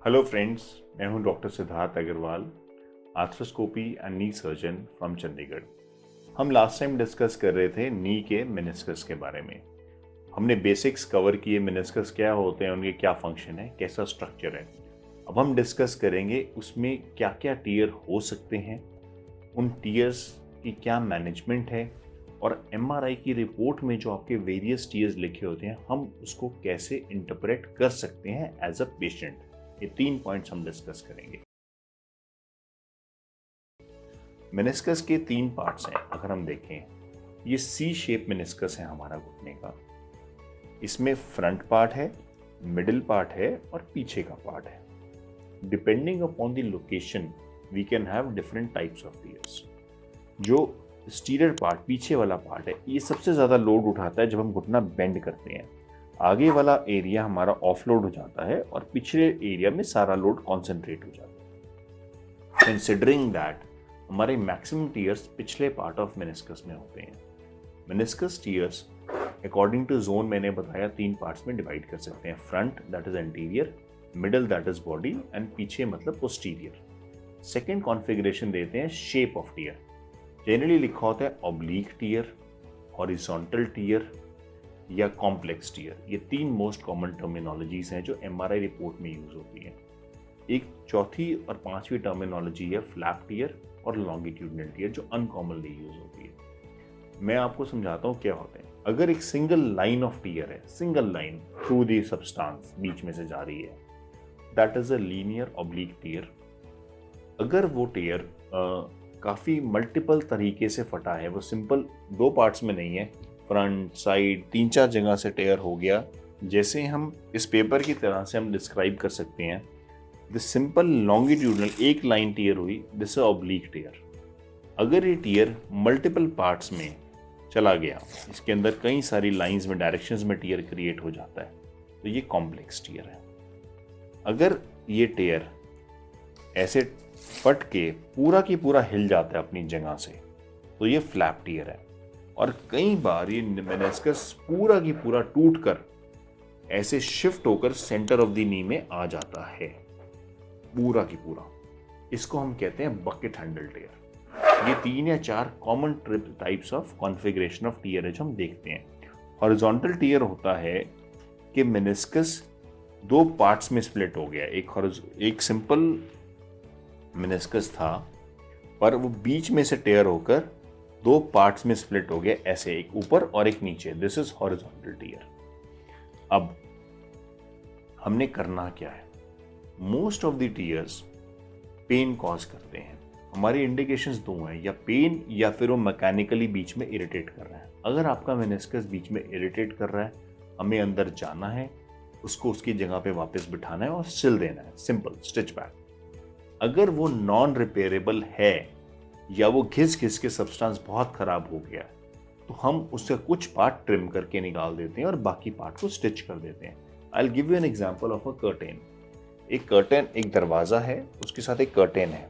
Hello friends, मैं हूं doctor Siddharth Agarwal, arthroscopy and knee surgeon from Chandigarh. हम लास्ट टाइम डिस्कस कर रहे थे नी के मेनिस्कस के बारे में। हमने बेसिक्स कवर किए, मेनिस्कस क्या होते हैं, उनके क्या फंक्शन है, कैसा स्ट्रक्चर है। अब हम डिस्कस करेंगे उसमें क्या क्या टीयर हो सकते हैं, उन टीयर्स की क्या मैनेजमेंट है, और एमआरआई की रिपोर्ट में जो आपके वेरियस टीयर्स लिखे होते हैं हम उसको कैसे इंटरप्रेट कर सकते हैं एज अ पेशेंट। ये 3 पॉइंट्स हम डिस्कस करेंगे। मेनिस्कस के 3 पार्ट्स हैं। अगर हम देखें, ये सी शेप मेनिस्कस है हमारा घुटने का। इसमें फ्रंट पार्ट है, मिडिल पार्ट है और पीछे का पार्ट है। Depending upon the location we can have different types of tears. जो स्टीरियर पार्ट, पीछे वाला पार्ट है, ये सबसे ज्यादा लोड उठाता है जब हम घुटना बेंड करते हैं। आगे वाला एरिया हमारा ऑफलोड हो जाता है और पिछले एरिया में सारा लोड कॉन्सेंट्रेट हो जाता है। कंसिडरिंग दैट हमारे मैक्सिमम टीयर्स पिछले पार्ट ऑफ मेनिस्कस में होते हैं। Meniscus tears according to zone मैंने बताया 3 पार्ट्स में डिवाइड कर सकते हैं। Front that is anterior, middle that is body and पीछे मतलब पोस्टीरियर। सेकेंड कॉन्फ़िगरेशन देते हैं शेप ऑफ टीयर। जनरली लिखा होता है ऑब्लिक टीयर, हॉरिजॉन्टल टीयर या कॉम्प्लेक्स टीयर। ये 3 मोस्ट कॉमन टर्मिनोलॉजीज हैं जो एमआरआई रिपोर्ट में यूज होती हैं। एक चौथी और 5वीं टर्मिनोलॉजी है फ्लैप टीयर और लॉन्गिट्यूडनल टीयर, जो अनकॉमनली यूज होती है। मैं आपको समझाता हूँ क्या होते हैं। अगर एक सिंगल लाइन ऑफ टीयर है, single line through the substance बीच में से जा रही है, that is a linear oblique tear. अगर वो टीयर काफी मल्टीपल तरीके से फटा है, वो सिंपल 2 पार्ट्स में नहीं है, फ्रंट साइड 3-4 जगह से टेयर हो गया, जैसे हम इस पेपर की तरह से हम डिस्क्राइब कर सकते हैं। द सिंपल लॉन्गिट्यूडनल एक लाइन टीयर हुई, दिस ऑब्लिक टीयर। अगर ये टीयर मल्टीपल पार्ट्स में चला गया, इसके अंदर कई सारी लाइंस में, डायरेक्शंस में टीयर क्रिएट हो जाता है, तो ये कॉम्प्लेक्स टीयर है। अगर ये टीयर ऐसे फट के पूरा की पूरा हिल जाता है अपनी जगह से, तो ये फ्लैप टीयर है। और कई बार ये मेनिस्कस पूरा की पूरा टूट कर ऐसे शिफ्ट होकर सेंटर ऑफ द नी में आ जाता है, पूरा की पूरा। इसको हम कहते हैं बकेट हैंडल टीयर। ये 3 या 4 common types of configuration of tear है जो हम देखते हैं। हॉरिजॉन्टल टीयर होता है कि मेनिस्कस 2 पार्ट्स में स्प्लिट हो गया। एक सिंपल मेनिस्कस था, पर वो बीच में से टेयर होकर 2 पार्ट्स में स्प्लिट हो गया, ऐसे एक ऊपर और एक नीचे। This is horizontal tear. अब हमने करना क्या है? Most of the tears pain cause करते हैं। हमारी इंडिकेशंस 2 हैं, या पेन या फिर वो मैकेनिकली बीच में इरिटेट कर रहा है। अगर आपका मेनिस्कस बीच में इरिटेट कर रहा है, हमें अंदर जाना है, उसको उसकी जगह पे वापस बिठाना है और सिल देना है, सिंपल स्टिच बैक। अगर वो नॉन रिपेयरेबल है या वो घिस घिस के सब्सटेंस बहुत खराब हो गया, तो हम उससे कुछ पार्ट ट्रिम करके निकाल देते हैं और बाकी पार्ट को स्टिच कर देते हैं। I will give you an example of a curtain. एक कर्टेन, एक दरवाजा है, उसके साथ एक कर्टेन है।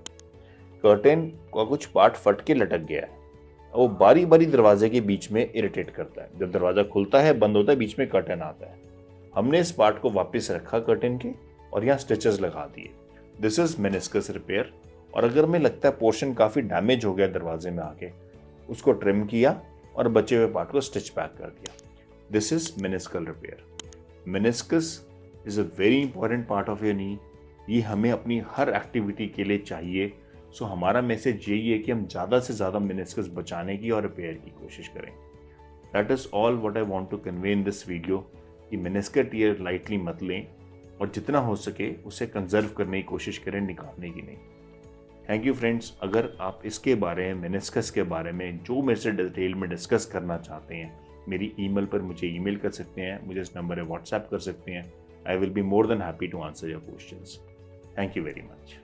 कर्टेन का कुछ पार्ट फट के लटक गया है, वो बारी बारी दरवाजे के बीच में इरिटेट करता है। जब दरवाजा खुलता है, बंद होता है, बीच में कर्टेन आता है। हमने इस पार्ट को वापस रखा कर्टेन के और यहाँ स्टिचेस लगा दिए। This is meniscus repair. और अगर हमें लगता है पोर्शन काफी डैमेज हो गया दरवाजे में आके, उसको ट्रिम किया और बचे हुए पार्ट को स्टिच बैक कर दिया। This is meniscal repair. Meniscus is a very important part of your knee. ये हमें अपनी हर एक्टिविटी के लिए चाहिए। सो हमारा मैसेज यही है कि हम ज़्यादा से ज़्यादा मेनिस्कस बचाने की और रिपेयर की कोशिश करें। That is all what I want to convey in this video, कि मेनिस्कस टीयर लाइटली मत लें और जितना हो सके उसे कंजर्व करने की कोशिश करें, निकालने की नहीं। Thank you friends. अगर आप इसके बारे में, मेनिस्कस के बारे में जो मेरे से डिटेल में डिस्कस करना चाहते हैं, मेरी ईमेल पर मुझे ईमेल कर सकते हैं, मुझे इस नंबर पर व्हाट्सएप कर सकते हैं। I will be more than happy to answer your questions. Thank you very much.